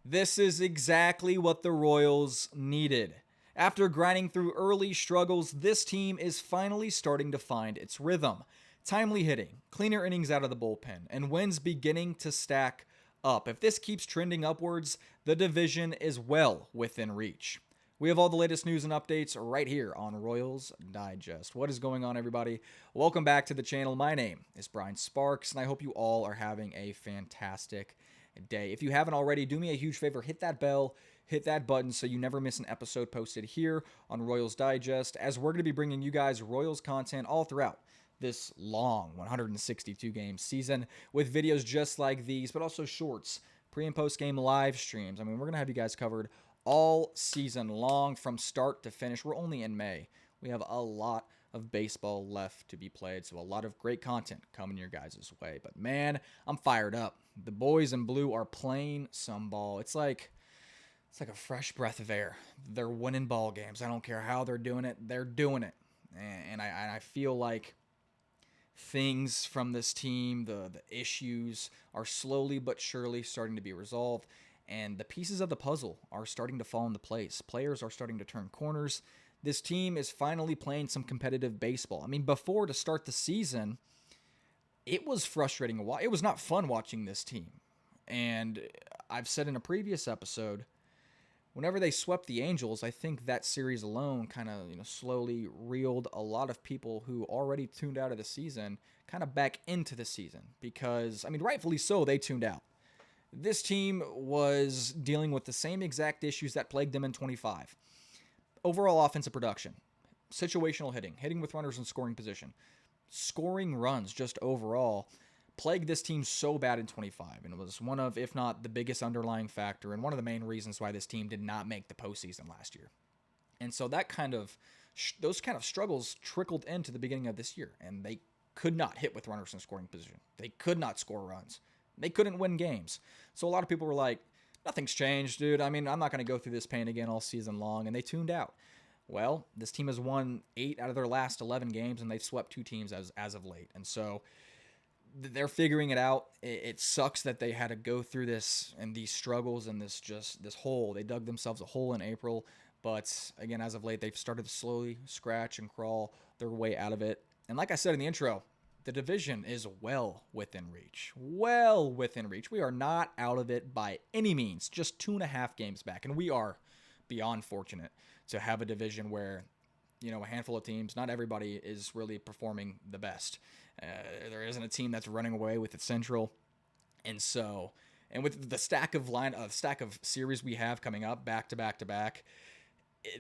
This is exactly what the Royals needed. After grinding through early struggles, this team is finally starting to find its rhythm. Timely hitting, cleaner innings out of the bullpen, and wins beginning to stack up. If this keeps trending upwards, the division is well within reach. We have all the latest news and updates right here on Royals Digest. What is going on, everybody? Welcome back to the channel. My name is Brian Sparks, and I hope you all are having a fantastic day. If you haven't already, do me a huge favor, hit that bell, hit that button so you never miss an episode posted here on Royals Digest, as we're going to be bringing you guys Royals content all throughout this long 162 game season with videos just like these, but also shorts, pre and post game live streams. I mean, we're going to have you guys covered all season long from start to finish. We're only in May. We have a lot of baseball left to be played, so a lot of great content coming your guys' way. But man, I'm fired up. The boys in blue are playing some ball. It's like a fresh breath of air. They're winning ball games. I don't care how they're doing it. They're doing it. And I feel like things from this team, the issues are slowly but surely starting to be resolved, and the pieces of the puzzle are starting to fall into place. Players are starting to turn corners. This team is finally playing some competitive baseball. I mean, before, to start the season, it was frustrating. It was not fun watching this team. And I've said in a previous episode, whenever they swept the Angels, I think that series alone kind of slowly reeled a lot of people who already tuned out of the season kind of back into the season. Because, I mean, rightfully so, they tuned out. This team was dealing with the same exact issues that plagued them in 25. Overall offensive production, situational hitting with runners in scoring position, scoring runs just overall plagued this team so bad in 25, and it was one of, if not the biggest underlying factor and one of the main reasons why this team did not make the postseason last year. And so those kind of struggles trickled into the beginning of this year, and they could not hit with runners in scoring position. They could not score runs. They couldn't win games. So a lot of people were like, nothing's changed, dude. I mean, I'm not going to go through this pain again all season long, and they tuned out. Well, this team has won 8 out of their last 11 games, and they've swept 2 teams as of late. And so they're figuring it out. It sucks that they had to go through this and these struggles and this hole. They dug themselves a hole in April, but again, as of late, they've started to slowly scratch and crawl their way out of it. And like I said in the intro, the division is well within reach. Well within reach. We are not out of it by any means. Just 2.5 games back. And we are beyond fortunate to have a division where, a handful of teams, not everybody is really performing the best. There isn't a team that's running away with the Central. And with the stack of series we have coming up back to back to back,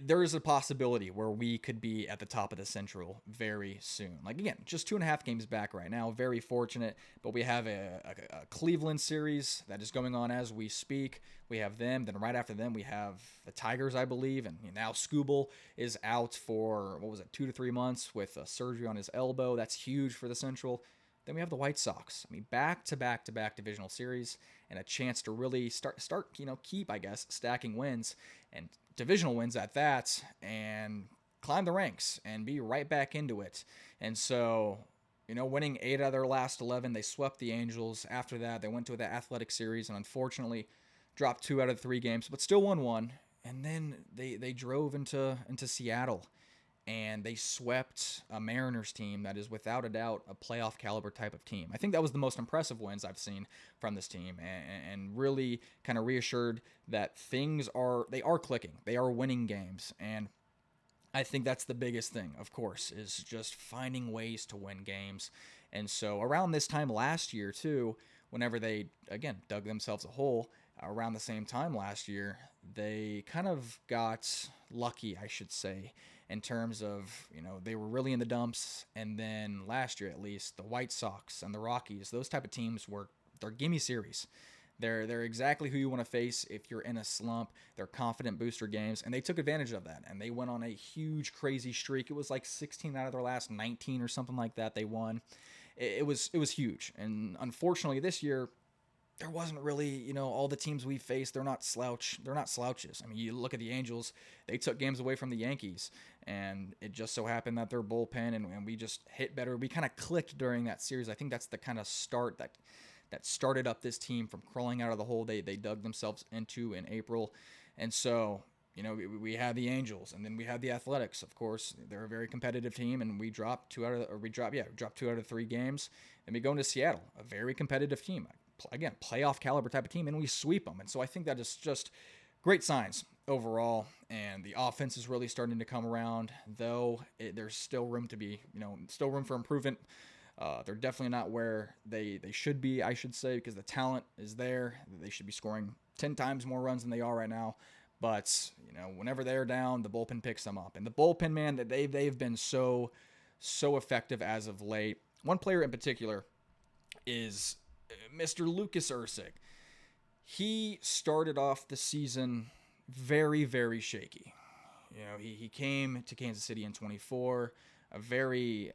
there is a possibility where we could be at the top of the Central very soon. Like, again, just 2.5 games back right now. Very fortunate. But we have a Cleveland series that is going on as we speak. We have them. Then right after them, we have the Tigers, I believe. And now Skubal is out for, 2 to 3 months with surgery on his elbow. That's huge for the Central. Then we have the White Sox. I mean, back-to-back divisional series and a chance to really keep, I guess, stacking wins and divisional wins at that and climb the ranks and be right back into it. And so, winning 8 out of their last 11, they swept the Angels. After that, they went to the Athletic Series and unfortunately dropped 2 out of the 3 games, but still won 1. And then they drove into Seattle. And they swept a Mariners team that is without a doubt a playoff caliber type of team. I think that was the most impressive wins I've seen from this team, and really kind of reassured that things are clicking. They are winning games, and I think that's the biggest thing, of course, is just finding ways to win games. And so around this time last year, too, whenever they, again, dug themselves a hole, around the same time last year, they kind of got lucky, I should say, in terms of, they were really in the dumps. And then last year, at least, the White Sox and the Rockies, those type of teams they're gimme series. They're exactly who you want to face if you're in a slump. They're confident booster games, and they took advantage of that. And they went on a huge, crazy streak. It was like 16 out of their last 19 or something like that they won. It was huge. And unfortunately, this year, there wasn't really, all the teams we faced, they're not slouches. I mean, you look at the Angels, they took games away from the Yankees, and it just so happened that their bullpen and we just hit better. We kind of clicked during that series. I think that's the kind of start that started up this team from crawling out of the hole they dug themselves into in April. And so, we had the Angels, and then we had the Athletics. Of course, they're a very competitive team, and we dropped two out of 3 games. And we go into Seattle, a very competitive team, again, playoff caliber type of team, and we sweep them. And so I think that is just great signs overall, and the offense is really starting to come around, though there's still room to be, still room for improvement. They're definitely not where they should be, I should say, because the talent is there. They should be scoring 10 times more runs than they are right now. But, whenever they're down, the bullpen picks them up. And the bullpen, man, that they've been so effective as of late. One player in particular is Mr. Lucas Erceg. He started off the season very, very shaky. He came to Kansas City in 24, a very,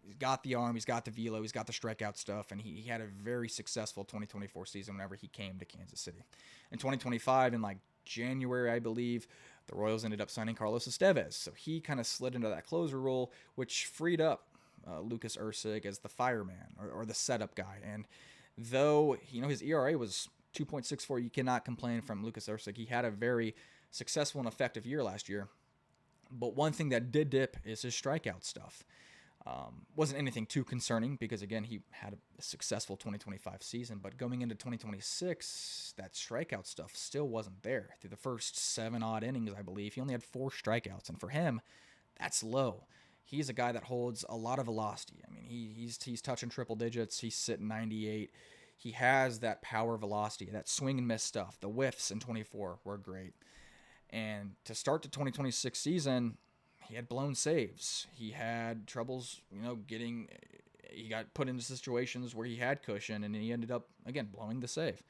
he's got the arm, he's got the velo, he's got the strikeout stuff, and he had a very successful 2024 season whenever he came to Kansas City. In 2025, in January, I believe, the Royals ended up signing Carlos Estevez, so he kind of slid into that closer role, which freed up Lucas Erceg as the fireman or the setup guy. And though his ERA was 2.64, you cannot complain from Lucas Erceg. He had a very successful and effective year last year. But one thing that did dip is his strikeout stuff. Wasn't anything too concerning because, again, he had a successful 2025 season. But going into 2026, that strikeout stuff still wasn't there. Through the first 7 odd innings, I believe, he only had 4 strikeouts. And for him, that's low. He's a guy that holds a lot of velocity. I mean, he's touching triple digits. He's sitting 98. He has that power velocity, that swing and miss stuff. The whiffs in 24 were great. And to start the 2026 season, he had blown saves. He had troubles, he got put into situations where he had cushion, and he ended up, again, blowing the save.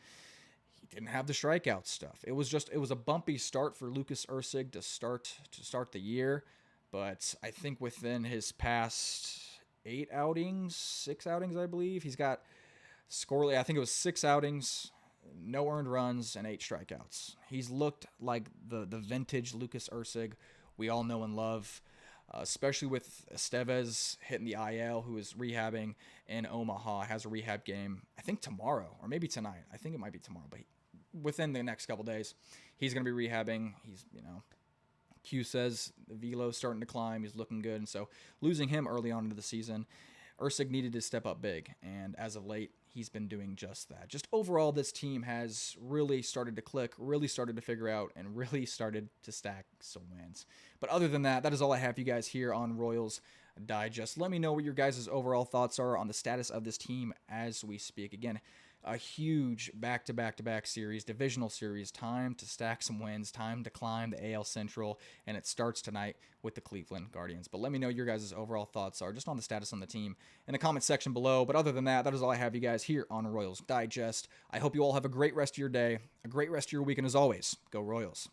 He didn't have the strikeout stuff. It was a bumpy start for Lucas Erceg to start the year, but I think within his past 6 outings, I believe, he's got I think it was 6 outings, no earned runs, and 8 strikeouts. He's looked like the vintage Lucas Erceg we all know and love, especially with Estevez hitting the IL, who is rehabbing in Omaha, has a rehab game, I think tomorrow, or maybe tonight. I think it might be tomorrow, but within the next couple days, he's going to be rehabbing. He's, Q says the velo's starting to climb. He's looking good. And so losing him early on into the season, Erceg needed to step up big. And as of late, he's been doing just that. Just overall, this team has really started to click, really started to figure out, and really started to stack some wins. But other than that, that is all I have for you guys here on Royals Digest. Let me know what your guys' overall thoughts are on the status of this team as we speak. Again, a huge back-to-back-to-back series, divisional series, time to stack some wins, time to climb the AL Central, and it starts tonight with the Cleveland Guardians. But let me know your guys' overall thoughts are just on the status on the team in the comment section below. But other than that, that is all I have you guys here on Royals Digest. I hope you all have a great rest of your day, a great rest of your week, and as always, go Royals.